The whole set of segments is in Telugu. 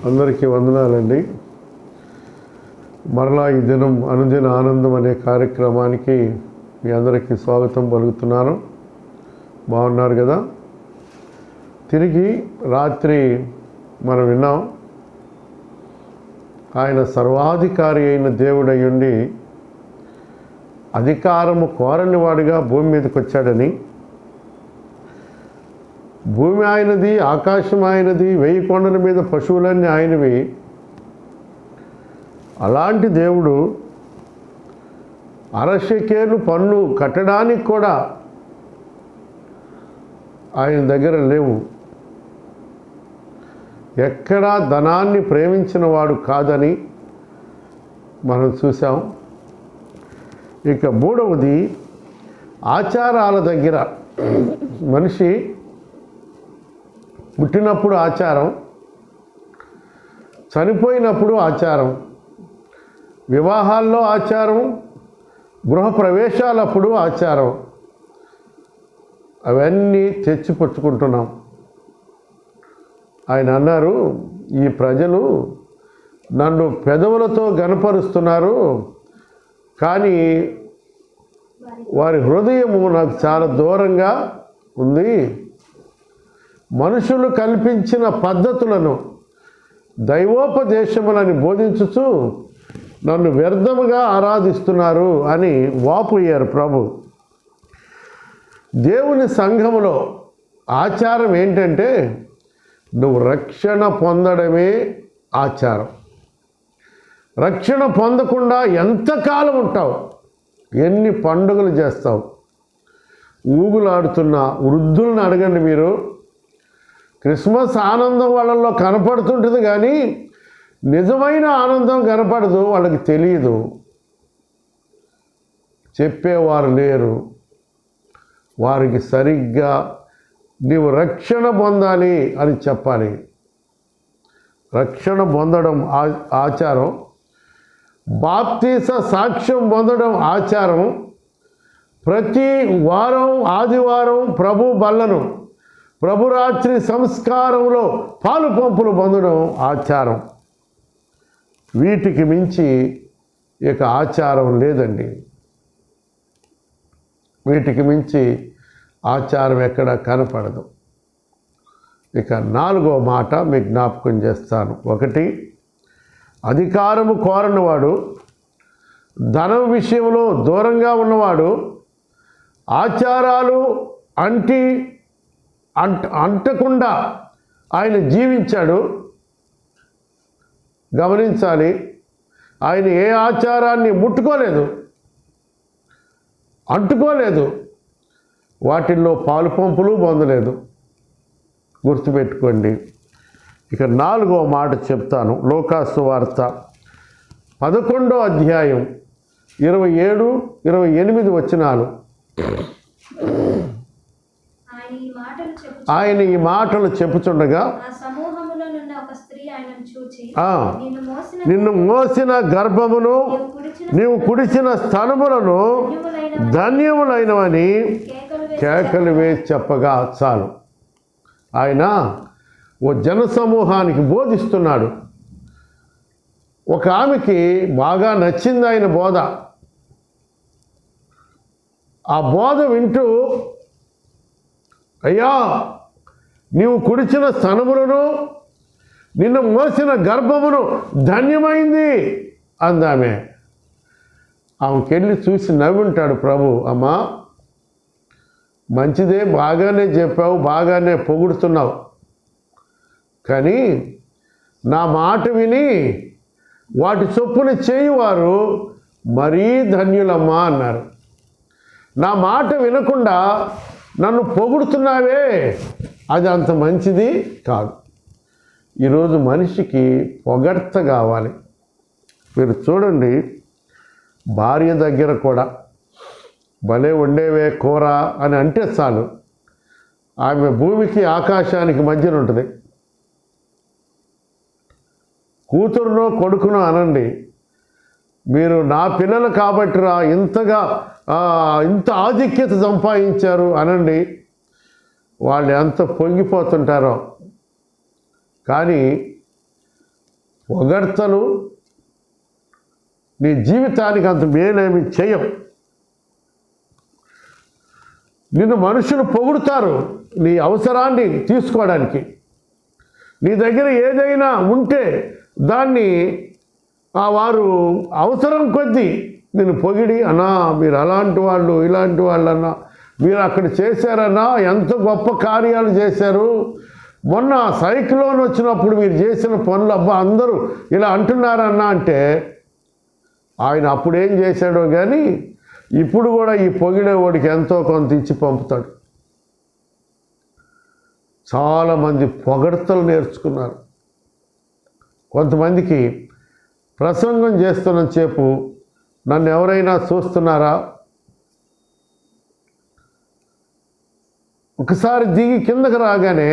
అందరికీ వందనాలండి. మరలా ఈ దినం అనుదిన ఆనందం అనే కార్యక్రమానికి మీ అందరికీ స్వాగతం పలుకుతున్నాను. బాగున్నారు కదా? తిరిగి రాత్రి మనం విన్నాం, ఆయన సర్వాధికారి అయిన దేవుడయ్యుండి అధికారము కోరని వాడిగా భూమి మీదకి వచ్చాడని, భూమి ఆయనది, ఆకాశం ఆయనది, 1000 కొండల మీద పశువులన్నీ ఆయనవి. అలాంటి దేవుడు అరశకేలు పన్ను కట్టడానికి కూడా ఆయన దగ్గర లేవు. ఎక్కడా ధనాన్ని ప్రేమించిన వాడు కాదని మనం చూసాం. ఇక మూడవది, ఆచారాల దగ్గర మనిషి పుట్టినప్పుడు ఆచారం, చనిపోయినప్పుడు ఆచారం, వివాహాల్లో ఆచారం, గృహప్రవేశాలప్పుడు ఆచారం, అవన్నీ తెచ్చిపుచ్చుకుంటున్నాం. ఆయన అన్నారు, ఈ ప్రజలు నన్ను పెదవులతో గనపరుస్తున్నారు, కానీ వారి హృదయము నాకు చాలా దూరంగా ఉంది. మనుషులు కల్పించిన పద్ధతులను దైవోపదేశములని బోధించుచు నన్ను వ్యర్థముగా ఆరాధిస్తున్నారు అని వాపోయారు ప్రభు. దేవుని సంఘములో ఆచారం ఏంటంటే, నువ్వు రక్షణ పొందడమే ఆచారం. రక్షణ పొందకుండా ఎంతకాలం ఉంటావు? ఎన్ని పండుగలు చేస్తావు? ఊగులాడుతున్న వృద్ధులను అడగండి మీరు. క్రిస్మస్ ఆనందం వాళ్ళల్లో కనపడుతుంటుంది, కానీ నిజమైన ఆనందం కనపడదు, వాళ్ళకి తెలియదు, చెప్పేవారు లేరు. వారికి సరిగ్గా నీవు రక్షణ పొందాలి అని చెప్పాలి. రక్షణ పొందడం ఆచారం, బాప్తీస సాక్ష్యం పొందడం ఆచారం, ప్రతి వారం ఆదివారం ప్రభు బల్లను, ప్రభురాత్రి సంస్కారంలో పాలు పంపులు పొందడం ఆచారం. వీటికి మించి ఇక ఆచారం లేదండి. వీటికి మించి ఆచారం ఎక్కడ కనపడదు. ఇక 4వ మాట మీకు జ్ఞాపకం చేస్తాను. 1, అధికారము కోరనివాడు, ధనం విషయంలో దూరంగా ఉన్నవాడు, ఆచారాలు అంటకుండా ఆయన జీవించాడు. గమనించాలి, ఆయన ఏ ఆచారాన్ని అంటుకోలేదు, వాటిల్లో పాలు పంపులు పొందలేదు. గుర్తుపెట్టుకోండి. ఇక 4వ మాట చెప్తాను. లూకాసు వార్త 11వ అధ్యాయం 27, 28 వచనాలు. ఆయన ఈ మాటలు చెప్పుచుండగా, నిన్ను మోసిన గర్భమును నీవు కుడిచిన స్తనములను ధన్యములైనవని కేకలు వేసి చెప్పగా చాలు. ఆయన ఓ జనసమూహానికి బోధిస్తున్నాడు. ఒక ఆమెకి బాగా నచ్చింది ఆయన బోధ. ఆ బోధ వింటూ, అయ్యా, నీవు కుడిచిన స్తనములను నిన్ను మోసిన గర్భమును ధన్యమైంది అందామె. ఆమెకెళ్ళి చూసి నవ్వుంటాడు ప్రభు. అమ్మా, మంచిదే, బాగానే చెప్పావు, బాగానే పొగుడుతున్నావు, కానీ నా మాట విని వాటి చొప్పున చేయువారు మరీ ధన్యులమ్మా అన్నారు. నా మాట వినకుండా నన్ను పొగుడుతున్నావే, అది అంత మంచిది కాదు. ఈరోజు మనిషికి పొగడ్త కావాలి. మీరు చూడండి, భార్య దగ్గర కూడా భలే వండేవే కూర అని అంటే చాలు, ఆమె భూమికి ఆకాశానికి మధ్యన ఉంటుంది. కూతురునో కొడుకునో అనండి, మీరు నా పిల్లలు కాబట్టిరా ఇంత ఆధిక్యత సంపాదించారు అనండి, వాళ్ళు ఎంత పొంగిపోతుంటారో. కానీ పొగడ్తలు నీ జీవితానికి అంత మేలేమి చేయవు. నిన్ను మనుషులు పొగుడుతారు నీ అవసరాన్ని తీసుకోవడానికి. నీ దగ్గర ఏదైనా ఉంటే దాన్ని వారు అవసరం కొద్దీ నేను పొగిడి, అన్నా మీరు అలాంటి వాళ్ళు ఇలాంటి వాళ్ళన్నా, మీరు అక్కడ చేశారన్నా, ఎంత గొప్ప కార్యాలు చేశారు, మొన్న సైక్లోన్ వచ్చినప్పుడు మీరు చేసిన పనులు అబ్బా అందరూ ఇలా అంటున్నారన్నా అంటే ఆయన అప్పుడేం చేశాడో కానీ ఇప్పుడు కూడా ఈ పొగిడేవాడికి ఎంతో కొంత ఇచ్చి పంపుతాడు. చాలామంది పొగడ్తలు నేర్చుకున్నారు. కొంతమందికి ప్రసంగం చేస్తున్నంతసేపు నన్ను ఎవరైనా చూస్తున్నారా, ఒకసారి దిగి కిందకి రాగానే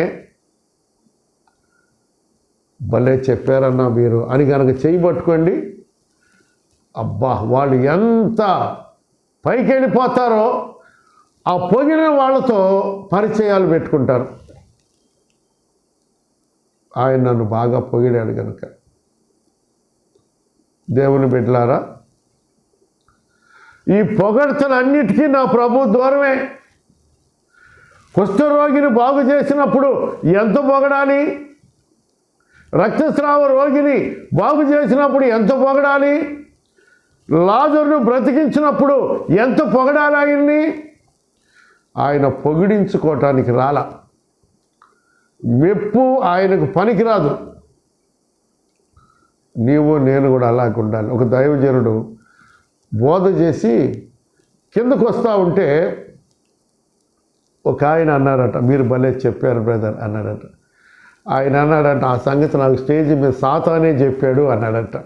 భలే చెప్పారన్నా మీరు అని కనుక చేయి పట్టుకోండి, అబ్బా వాళ్ళు ఎంత పైకి వెళ్ళిపోతారో ఆ పొగిన వాళ్ళతో పరిచయాలు పెట్టుకుంటారు. ఆయన నన్ను బాగా పొగిడాడు కనుక. దేవుని బిడ్డలారా, ఈ పొగడ్తలన్నిటికీ నా ప్రభు దూరమే. కుష్ఠరోగిని బాగు చేసినప్పుడు ఎంత పొగడాలి, రక్తస్రావ రోగిని బాగు చేసినప్పుడు ఎంత పొగడాలి, లాజరును బ్రతికించినప్పుడు ఎంత పొగడాలి ఆయన్ని. ఆయన పొగిడించుకోవటానికి రాల. మెప్పు ఆయనకు పనికిరాదు. నీవు నేను కూడా అలాగ ఉండాలి. ఒక దైవజనుడు బోధ చేసి కిందకు వస్తూ ఉంటే ఒక ఆయన అన్నారట, మీరు భలే చెప్పారు బ్రదర్ అన్నాడట. ఆయన అన్నాడట, ఆ సంగతి నాకు స్టేజ్ మీద సాతానే చెప్పాడు అన్నాడట.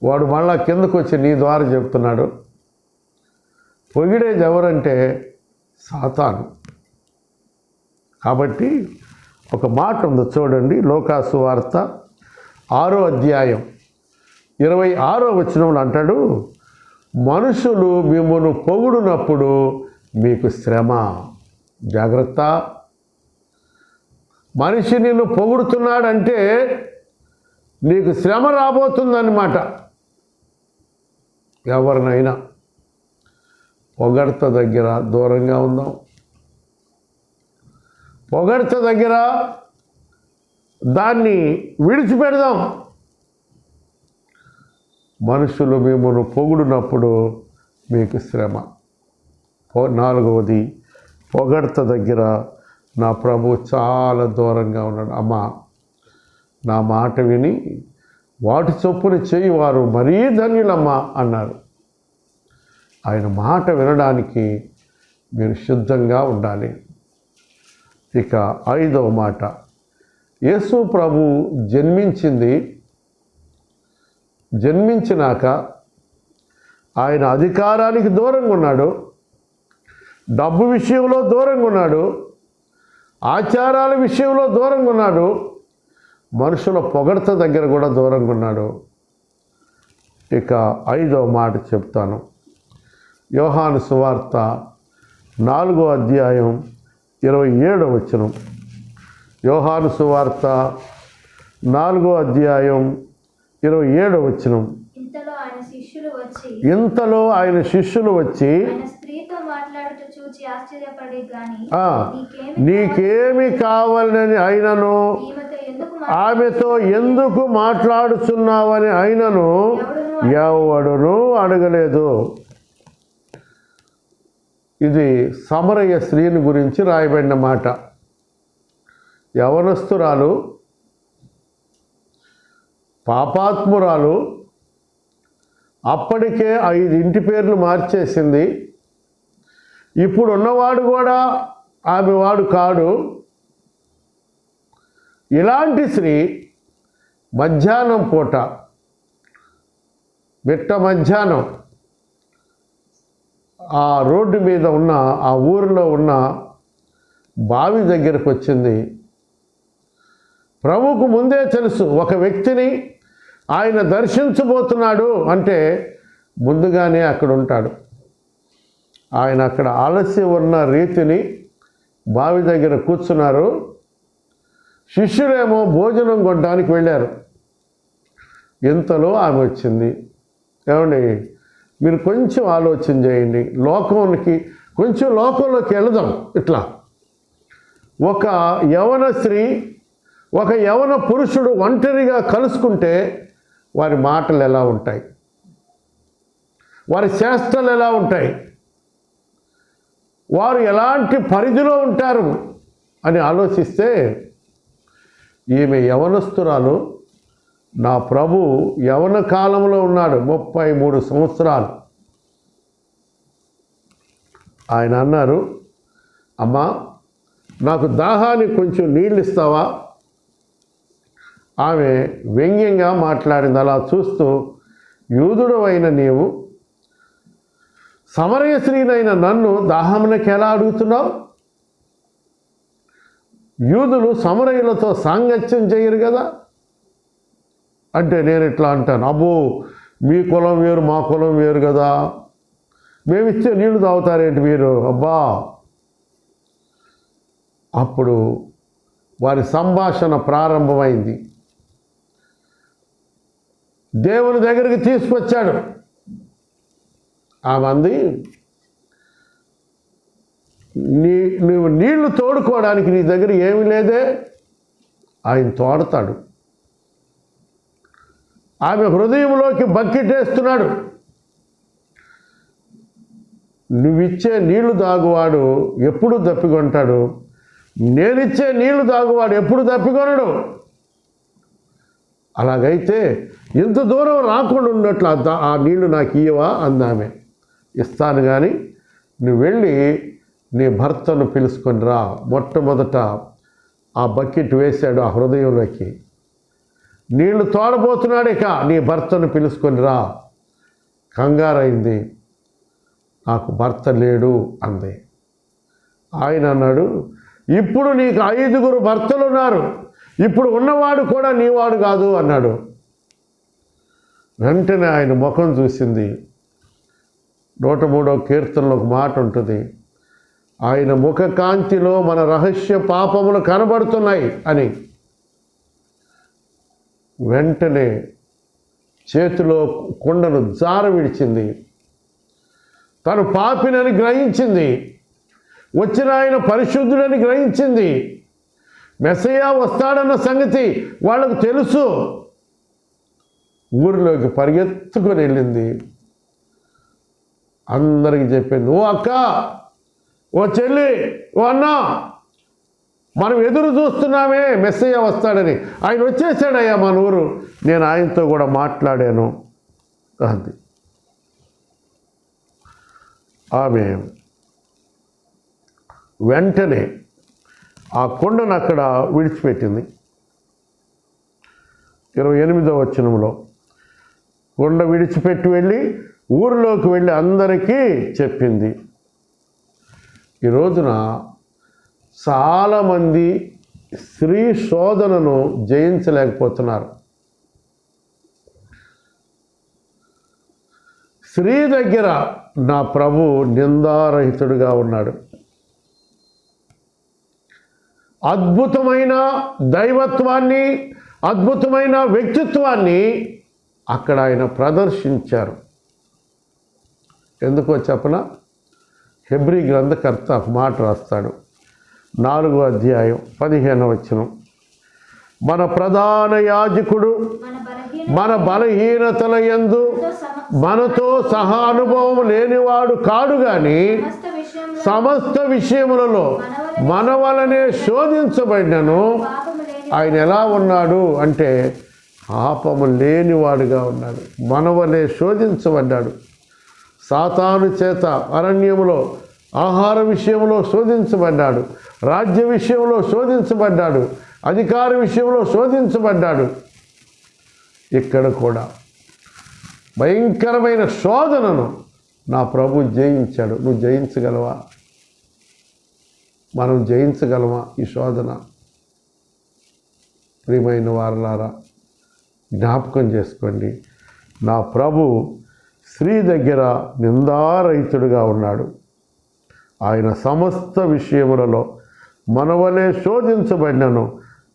వాడు మళ్ళా కిందకు వచ్చి నీ ద్వారా చెప్తున్నాడు, పొగిడేది ఎవరంటే సాతాను. కాబట్టి ఒక మాట ఉంది చూడండి, లోకాసు వార్త 6వ అధ్యాయం 26వ వచనంలో అంటాడు, మనుషులు మిమ్మును పొగుడునప్పుడు మీకు శ్రమ. జాగ్రత్త. మనిషి నిన్ను పొగుడుతున్నాడంటే నీకు శ్రమ రాబోతుందన్నమాట. ఎవరినైనా పొగడ్త దగ్గర దూరంగా ఉందాం. పొగడ్త దగ్గర దాన్ని విడిచిపెడదాం. మనుషులు మిమ్మల్ని పొగుడునప్పుడు మీకు శ్రమ. 4వది, పొగడ్త దగ్గర నా ప్రభు చాలా దూరంగా ఉన్నాడు. అమ్మా, నా మాట విని వాటి చొప్పున చేయువారు మరీ ధన్యులమ్మా అన్నారు. ఆయన మాట వినడానికి మీరు సిద్ధంగా ఉండాలి. ఇక 5వ మాట, యేసు ప్రభు జన్మించినాక ఆయన అధికారానికి దూరంగా ఉన్నాడు, డబ్బు విషయంలో దూరంగా ఉన్నాడు, ఆచారాల విషయంలో దూరంగా ఉన్నాడు, మనుషుల పొగడ్త దగ్గర కూడా దూరంగా ఉన్నాడు. ఇక 5వ మాట చెప్తాను. యోహాను సువార్త 4వ అధ్యాయం 27వ వచనం. యోహాను సువార్త 4వ అధ్యాయం 27వ వచనం. ఇంతలో ఆయన శిష్యులు వచ్చి నీకేమి కావాలని అయినను, ఆమెతో ఎందుకు మాట్లాడుచున్నావని అయినను ఎవడునూ అడగలేదు. ఇది సమరయ స్త్రీని గురించి రాయబడిన మాట. యవనస్తురాలు, పాపాత్మురాలు, అప్పటికే 5 ఇంటి పేర్లు మార్చేసింది. ఇప్పుడు ఉన్నవాడు కూడా ఆమె వాడు కాడు. ఇలాంటి స్త్రీ మధ్యాహ్నం పూట, మిట్ట మధ్యాహ్నం ఆ రోడ్డు మీద ఉన్న ఆ ఊరిలో ఉన్న బావి దగ్గరకు వచ్చింది. ప్రభువుకు ముందే తెలుసు ఒక వ్యక్తిని ఆయన దర్శించబోతున్నాడు అంటే ముందుగానే అక్కడ ఉంటాడు. ఆయన అక్కడ ఆలస్యం ఉన్న రీతిని బావి దగ్గర కూర్చున్నారు. శిష్యులేమో భోజనం కొనడానికి వెళ్ళారు. ఇంతలో ఆమె వచ్చింది. ఏమండి, మీరు కొంచెం ఆలోచన చేయండి. లోకంలోకి వెళదాం. ఇట్లా ఒక యవన స్త్రీ, ఒక యవన పురుషుడు ఒంటరిగా కలుసుకుంటే వారి మాటలు ఎలా ఉంటాయి, వారి చేష్టలు ఎలా ఉంటాయి, వారు ఎలాంటి పరిధిలో ఉంటారు అని ఆలోచిస్తే, ఈమె యవనస్తురాలు. నా ప్రభు యవన కాలంలో ఉన్నాడు, 33 సంవత్సరాలు. ఆయన అన్నారు, అమ్మా నాకు దాహానికి కొంచెం నీళ్ళు ఇస్తావా? ఆమె వ్యంగ్యంగా మాట్లాడింది. అలా చూస్తూ, యూదుడు అయిన నీవు సమరయ స్త్రీనైన నన్ను దాహమునకి ఎలా అడుగుతున్నావు? యూదులు సమరయులతో సాంగత్యం చేయరు కదా. అంటే నేను ఇట్లా అంటాను, అబ్బో మీ కులం వేరు మా కులం వేరు కదా, మేమిచ్చే నీళ్లు తాగుతారేంటి మీరు, అబ్బా. అప్పుడు వారి సంభాషణ ప్రారంభమైంది. దేవుని దగ్గరికి తీసుకొచ్చాడు. ఆమె అంది, నువ్వు నీళ్లు తోడుకోవడానికి నీ దగ్గర ఏమీ లేదే. ఆయన తోడతాడు. ఆమె హృదయంలోకి బకెట్ వేస్తున్నాడు. నువ్విచ్చే నీళ్లు తాగువాడు ఎప్పుడు దప్పికొంటాడు, నేనిచ్చే నీళ్లు తాగువాడు ఎప్పుడు దప్పికొనడు. అలాగైతే ఇంత దూరం రాకుండా ఉన్నట్లు ఆ నీళ్లు నాకు ఇయ్యవా అందామె. ఇస్తాను, కానీ నువ్వు వెళ్ళి నీ భర్తను పిలుచుకొని రా. మొట్టమొదట ఆ బకెట్ వేశాడు ఆ హృదయంలోకి. నీళ్లు తోడబోతున్నాడు, ఇక నీ భర్తను పిలుచుకొని రా. కంగారైంది, నాకు భర్త లేడు అంది. ఆయన అన్నాడు, ఇప్పుడు నీకు 5 భర్తలు ఉన్నారు, ఇప్పుడు ఉన్నవాడు కూడా నీవాడు కాదు అన్నాడు. వెంటనే ఆయన ముఖం చూసింది. 103వ కీర్తనలో ఒక మాట ఉంటుంది, ఆయన ముఖ కాంతిలో మన రహస్య పాపములు కనబడుతున్నాయి అని. వెంటనే చేతిలో కుండను జార విడిచింది. తను పాపినని గ్రహించింది. వచ్చిన ఆయన పరిశుద్ధుడని గ్రహించింది. మెస్సయ్య వస్తాడన్న సంగతి వాళ్ళకు తెలుసు. ఊరిలోకి పరిగెత్తుకొని వెళ్ళింది. అందరికీ చెప్పింది, ఓ అక్క, ఓ చెల్లి, ఓ అన్న, మనం ఎదురు చూస్తున్నామే మెస్సయ్య వస్తాడని. ఆయన వచ్చేసాడయ్యా మన ఊరు, నేను ఆయనతో కూడా మాట్లాడాను అంది. ఆమె వెంటనే ఆ కొండను అక్కడ విడిచిపెట్టింది. 28వ వచనంలో, కొండ విడిచిపెట్టి వెళ్ళి ఊరిలోకి వెళ్ళి అందరికీ చెప్పింది. ఈ రోజున చాలామంది స్త్రీ శోధనను జయించలేకపోతున్నారు. స్త్రీ దగ్గర నా ప్రభు నిందారహితుడిగా ఉన్నాడు. అద్భుతమైన దైవత్వాన్ని, అద్భుతమైన వ్యక్తిత్వాన్ని అక్కడ ఆయన ప్రదర్శించారు. ఎందుకో చెప్పనా? హెబ్రీ గ్రంథకర్త ఒక మాట రాస్తాడు, 4వ అధ్యాయం 15వ వచనం. మన ప్రధాన యాజకుడు మన బలహీనతల యందు మనతో సహా అనుభవం లేనివాడు కాడు గాని సమస్త విషయములలో మన వలనే శోధించబడినను. ఆయన ఎలా ఉన్నాడు అంటే పాపము లేనివాడుగా ఉన్నాడు. మన వలనే శోధించబడ్డాడు. సాతాను చేత అరణ్యములో ఆహార విషయంలో శోధించబడ్డాడు, రాజ్య విషయంలో శోధించబడ్డాడు, అధికార విషయంలో శోధించబడ్డాడు. ఇక్కడ కూడా భయంకరమైన శోధనను నా ప్రభు జయించాడు. నువ్వు జయించగలవా? మనం జయించగలమా ఈ శోధన? ప్రియమైన వారలారా, జ్ఞాపకం చేసుకోండి, నా ప్రభు స్త్రీ దగ్గర నిందారహితుడిగా ఉన్నాడు. ఆయన సమస్త విషయములలో మనవలే శోధించబడినను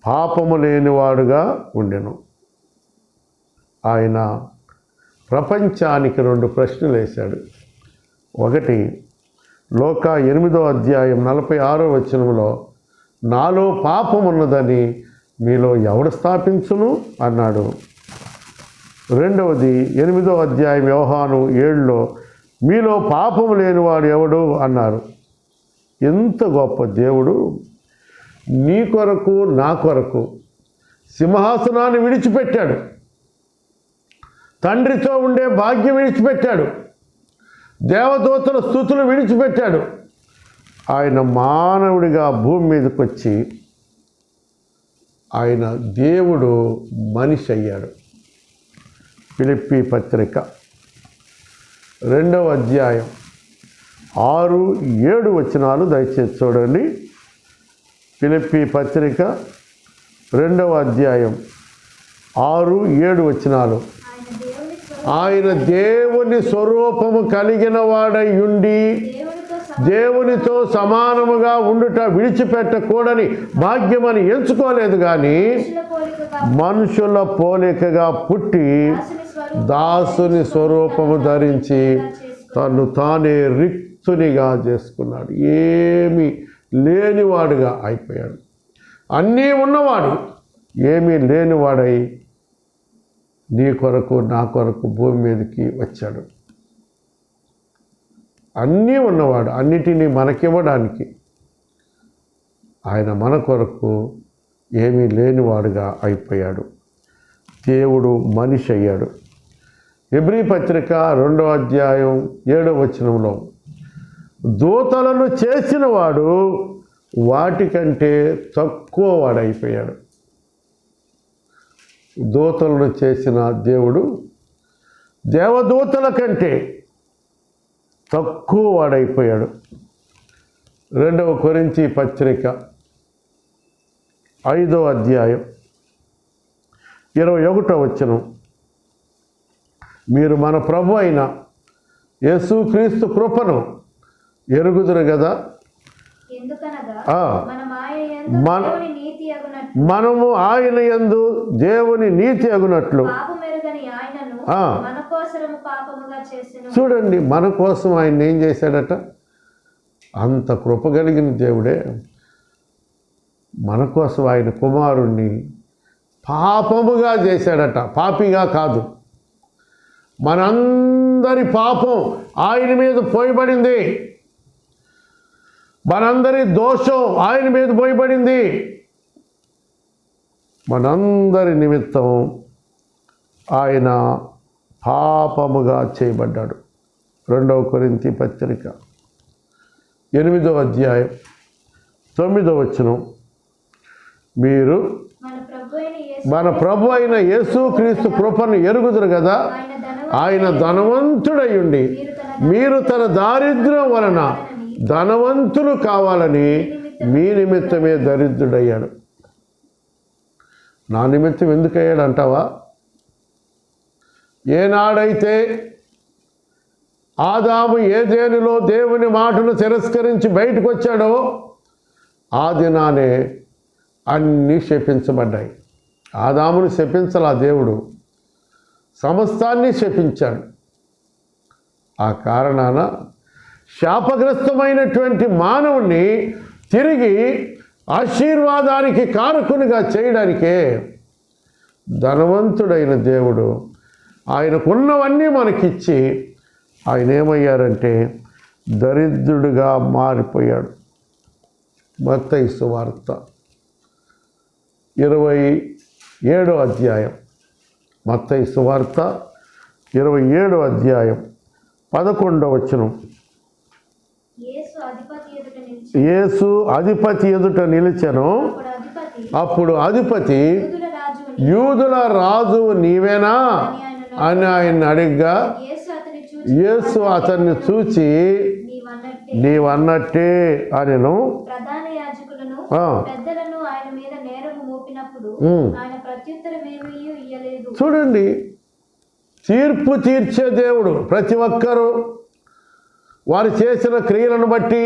పాపము లేనివాడుగా ఉండెను. ఆయన ప్రపంచానికి 2 ప్రశ్నలు వేశాడు. ఒకటి, లోకా 8వ అధ్యాయం 46వ వచనంలో నాలో పాపం ఉన్నదని మీలో ఎవడు స్థాపించును అన్నాడు. రెండవది 8వ అధ్యాయం యోహాను 7లో మీలో పాపము లేనివాడు ఎవడు అన్నారు. ఎంత గొప్ప దేవుడు నీ కొరకు నా కొరకు సింహాసనాన్ని విడిచిపెట్టాడు. తండ్రితో ఉండే భాగ్యం విడిచిపెట్టాడు. దేవదూతల స్తుతులు విడిచిపెట్టాడు. ఆయన మానవుడిగా భూమి మీదకి వచ్చి ఆయన దేవుడు మనిషి అయ్యాడు. ఫిలిప్పీ పత్రిక 2వ అధ్యాయం 6, 7 వచనాలు దయచేసి చూడండి. ఫిలిప్పీ పత్రిక 2వ అధ్యాయం 6, 7 వచనాలు. ఆయన దేవుని స్వరూపము కలిగిన వాడై ఉండి దేవునితో సమానముగా ఉండుట విడిచిపెట్టకూడని భాగ్యమని ఎంచుకోలేదు, కానీ మనుషుల పోలికగా పుట్టి దాసుని స్వరూపము ధరించి తను తానే రిక్తునిగా చేసుకున్నాడు. ఏమీ లేనివాడుగా అయిపోయాడు. అన్నీ ఉన్నవాడు ఏమీ లేనివాడై నీ కొరకు నా కొరకు భూమి మీదకి వచ్చాడు. అన్నీ ఉన్నవాడు, అన్నిటినీ మనకివ్వడానికి ఆయన మన కొరకు ఏమీ లేనివాడుగా అయిపోయాడు. దేవుడు మనిషి అయ్యాడు. హెబ్రీ పత్రిక 2వ అధ్యాయం 7వ వచనంలో దూతలను చేసిన వాడు వాటికంటే తక్కువ వాడైపోయాడు. దూతలను చేసిన దేవుడు దేవదూతల కంటే తక్కువ వాడైపోయాడు. 2వ కొరింథీ పత్రిక 5వ అధ్యాయం 21వ వచనం మీరు మన ప్రభు అయిన యేసుక్రీస్తు కృపను ఎరుగుదురు కదా. మనము ఆయన యందు దేవుని నీతి అగునట్లు. చూడండి, మన కోసం ఆయన ఏం చేశాడట? అంత కృప కలిగిన దేవుడే మన కోసం ఆయన కుమారుణ్ణి పాపముగా చేశాడట. పాపిగా కాదు, మనందరి పాపం ఆయన మీద పోయబడింది. మనందరి దోషం ఆయన మీద పోయబడింది. మనందరి నిమిత్తం ఆయన పాపముగా చేయబడ్డాడు. 2వ కొరింథీ పత్రిక 8వ అధ్యాయం 9వ వచనం మీరు మన ప్రభు అయిన యేసుక్రీస్తు కృపను ఎరుగుదురు కదా. ఆయన ధనవంతుడై ఉండి మీరు తన దారిద్ర్యం వలన ధనవంతులు కావాలని మీ నిమిత్తమే దరిద్రుడయ్యాడు. నా నిమిత్తం ఎందుకు అయ్యాడు అంటావా? ఏనాడైతే ఆదాము ఏదెనులో దేవుని మాటను తిరస్కరించి బయటకు వచ్చాడో ఆ దినానే అన్నీ శపించబడ్డాయి. ఆదామును శపించలా దేవుడు, సమస్తాన్ని శపించాడు. ఆ కారణాన శాపగ్రస్తమైనటువంటి మానవుణ్ణి తిరిగి ఆశీర్వాదానికి కారకునిగా చేయడానికే ధనవంతుడైన దేవుడు ఆయనకున్నవన్నీ మనకిచ్చి ఆయన ఏమయ్యారంటే దరిద్రుడిగా మారిపోయాడు. మత్తయి సువార్త 27వ అధ్యాయం, మత్తయి సువార్త 27వ అధ్యాయం 11వ వచనం. యేసు అధిపతి ఎదుట నిలిచెను. అప్పుడు అధిపతి యూదుల రాజు నీవేనా అని ఆయన అడిగ్గా యేసు అతన్ని చూచి నీవన్నట్టే అనెను. చూడండి, తీర్పు తీర్చే దేవుడు. ప్రతి ఒక్కరూ వారు చేసిన క్రియలను బట్టి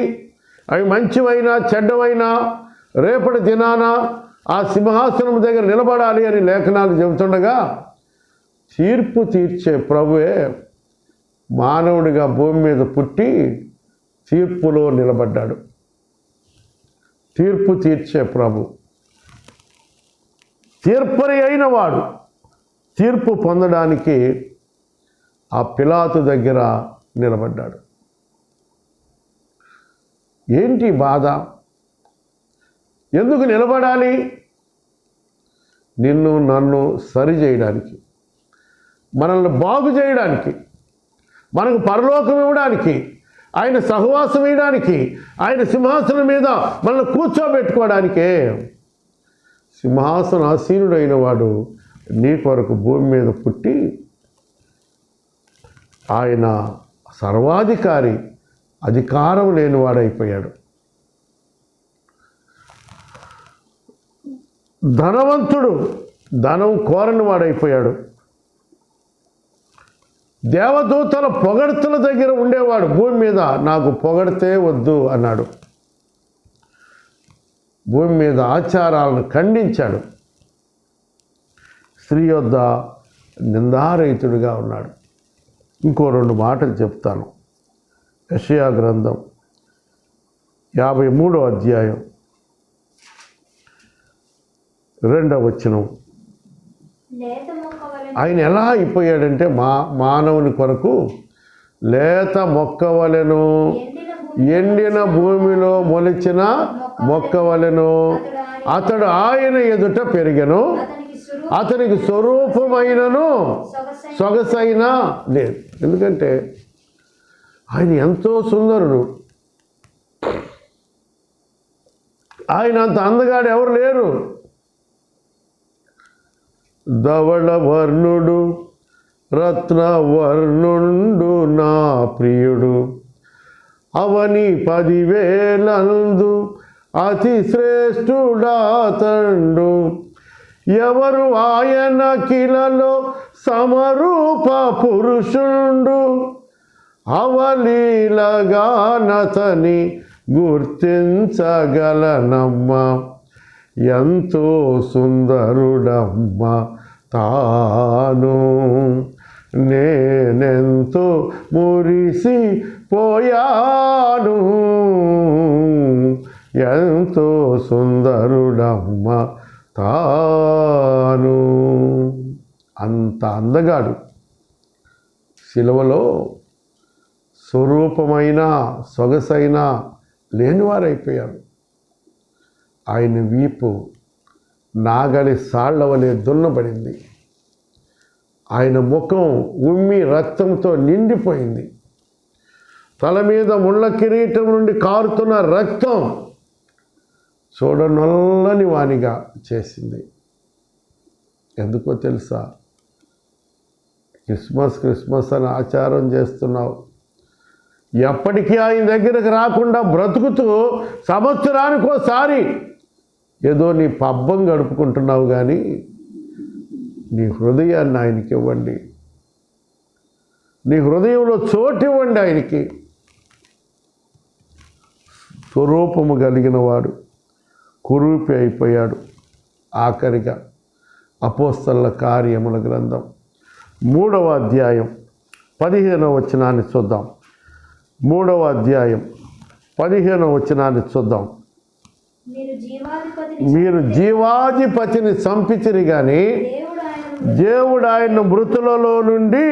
అవి మంచివైనా చెడ్డవైనా రేపటి దినాన ఆ సింహాసనం దగ్గర నిలబడాలి అని లేఖనాలు చెబుతుండగా తీర్పు తీర్చే ప్రభువే మానవుడిగా భూమి మీద పుట్టి తీర్పులో నిలబడ్డాడు. తీర్పు తీర్చే ప్రభు, తీర్పరి అయిన వాడు తీర్పు పొందడానికి ఆ పిలాతు దగ్గర నిలబడ్డాడు. ఏంటి బాధ? ఎందుకు నిలబడాలి? నిన్ను నన్ను సరి చేయడానికి, మనల్ని బాగు చేయడానికి, మనకు పరలోకం ఇవ్వడానికి, ఆయన సహవాసం ఇవ్వడానికి, ఆయన సింహాసనం మీద మనల్ని కూర్చోబెట్టుకోవడానికే. సింహాసనాసీనుడైన వాడు నీ కొరకు భూమి మీద పుట్టి ఆయన సర్వాధికారి, అధికారం లేనివాడైపోయాడు. ధనవంతుడు, ధనం కోరని వాడైపోయాడు. దేవదూతల పొగడ్తల దగ్గర ఉండేవాడు భూమి మీద, నాకు పొగడితే వద్దు అన్నాడు. భూమి మీద ఆచారాలను ఖండించాడు. స్త్రీ యొద్ద నిందారహితుడిగా ఉన్నాడు. ఇంకో 2 మాటలు చెప్తాను. యెషయా గ్రంథం 53వ అధ్యాయం 2వ వచనం. ఆయన ఎలా అయిపోయాడంటే మానవుని కొరకు లేత మొక్కవలెను, ఎండిన భూమిలో మొలిచిన మొక్కవలెను. అతడు ఆయన ఎదుట పెరిగెను, అతనికి స్వరూపమైనను సొగసైనా లేదు. ఎందుకంటే ఆయన ఎంతో సుందరుడు. ఆయన అంత అందగాడు ఎవరు లేరు. ధవళ వర్ణుడు, రత్న వర్ణుండు నా ప్రియుడు, అవని 10,000 అతి శ్రేష్ఠుడాతండు. ఎవరు ఆయన కిలలో సమరూప పురుషుండు, అవలీలగా నతని గుర్తించగలనమ్మ. ఎంతో సుందరుడమ్మ తాను, నేనెంతో మురిసిపోయాను. ఎంతో సుందరుడమ్మ తాను. అంత అందగాడు. శిలువలో స్వరూపమైన సొగసైన లేనివారైపోయారు. ఆయన వీపు నాగలి సాళ్ల వలె దున్నబడింది. ఆయన ముఖం ఉమ్మి రక్తంతో నిండిపోయింది. తల మీద ముళ్ళ కిరీటం నుండి కారుతున్న రక్తం చూడనొల్లని వానిగా చేసింది. ఎందుకో తెలుసా? క్రిస్మస్ అని ఆచారం చేస్తున్నావు. ఎప్పటికీ ఆయన దగ్గరకు రాకుండా బ్రతుకుతూ సంవత్సరానికోసారి ఏదో నీ పబ్బం గడుపుకుంటున్నావు. కానీ నీ హృదయాన్ని ఆయనకి ఇవ్వండి. నీ హృదయంలో చోటు ఇవ్వండి ఆయనకి. స్వరూపము కలిగిన వాడు కురూపి అయిపోయాడు. ఆఖరిగా అపోస్తలుల కార్యముల గ్రంథం 3వ అధ్యాయం 15వ వచనాన్ని చూద్దాం. 3వ అధ్యాయం 15వ వచనాన్ని చూద్దాం. మీరు జీవాధిపతిని చంపితిరి కానీ దేవుడు ఆయన్ను మృతులలో నుండి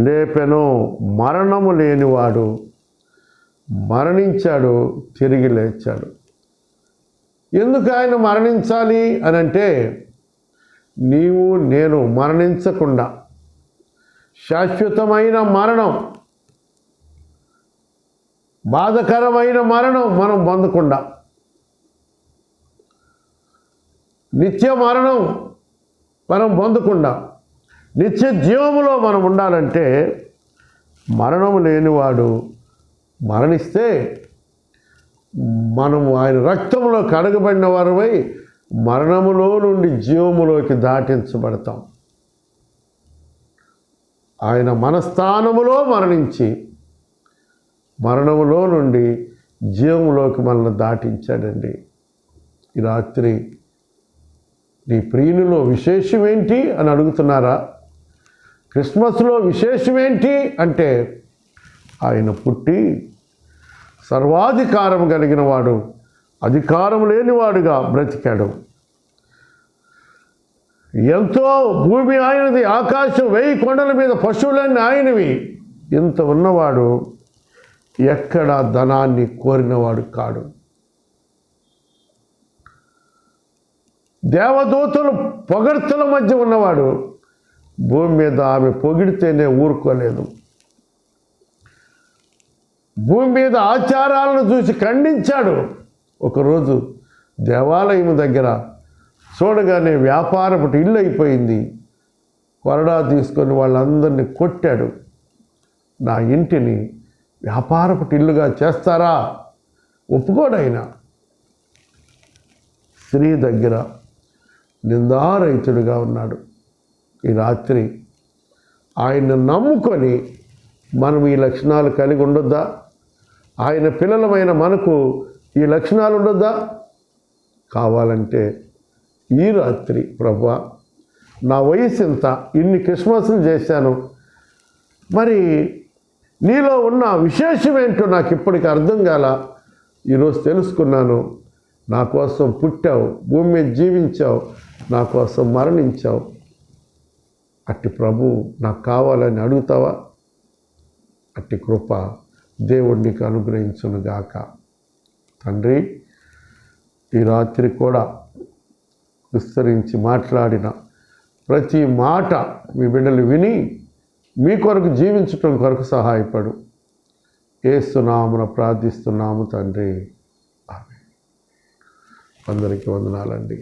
లేపెను. మరణము లేనివాడు, మరణించాడు, తిరిగి లేచాడు. ఎందుకు ఆయన మరణించాలి అని అంటే, నీవు నేను మరణించకుండా శాశ్వతమైన మరణం, బాధకరమైన మరణం మనం పొందకుండా, నిత్య మరణం మనం పొందకుండా నిత్య జీవములో మనం ఉండాలంటే, మరణము లేనివాడు మరణిస్తే మనము ఆయన రక్తంలో కడగబడిన వారమై మరణములో నుండి జీవములోకి దాటించబడతాం. ఆయన మనస్థానములో మరణించి మరణములో నుండి జీవములోకి మనల్ని దాటించాడండి. ఈ రాత్రి నీ ప్రియునిలో విశేషమేంటి అని అడుగుతున్నారా? క్రిస్మస్లో విశేషమేంటి అంటే ఆయన పుట్టి సర్వాధికారం కలిగిన వాడు, అధికారం లేనివాడుగా బ్రతికాడు. ఎంతో భూమి ఆయనది, ఆకాశం 1000 కొండల మీద పశువులన్నీ ఆయనవి. ఇంత ఉన్నవాడు ఎక్కడ ధనాన్ని కోరినవాడు కాడు. దేవదూతలు పొగడ్తల మధ్య ఉన్నవాడు. భూమి మీద ఆమె పొగిడితేనే ఊరుకోలేదు. భూమి మీద ఆచారాలను చూసి ఖండించాడు. ఒకరోజు దేవాలయం దగ్గర చూడగానే వ్యాపారపు ఇల్లు అయిపోయింది. కొరడా తీసుకొని వాళ్ళందరినీ కొట్టాడు. నా ఇంటిని వ్యాపారపు ఇల్లుగా చేస్తారా? ఒప్పుకోడైనా. స్త్రీ దగ్గర నిందారహితుడిగా ఉన్నాడు. ఈ రాత్రి ఆయన్ని నమ్ముకొని మనం ఈ లక్షణాలు కలిగి ఉండొద్దా? ఆయన పిల్లలమైన మనకు ఈ లక్షణాలు ఉండొద్దా? కావాలంటే ఈ రాత్రి, ప్రభువా, నా వయసు ఇంత, ఇన్ని క్రిస్మస్లు చేశాను, మరి నీలో ఉన్న విశేషం ఏంటో నాకు ఇప్పటికి అర్థం కాల. ఈరోజు తెలుసుకున్నాను. నా కోసం పుట్టావు, భూమి మీద జీవించావు, నా కోసం మరణించావు. అట్టి ప్రభు నాకు కావాలని అడుగుతావా? అట్టి కృప దేవుడు నీకు అనుగ్రహించునుగాక. తండ్రి, ఈ రాత్రి కూడా విస్తరించి మాట్లాడిన ప్రతి మాట మీ బిడ్డలు విని మీ కొరకు జీవించటం కొరకు సహాయపడు. యేసు నామమున ప్రార్థిస్తున్నాము తండ్రి. ఆమేన్. అందరికీ వందనాలండి.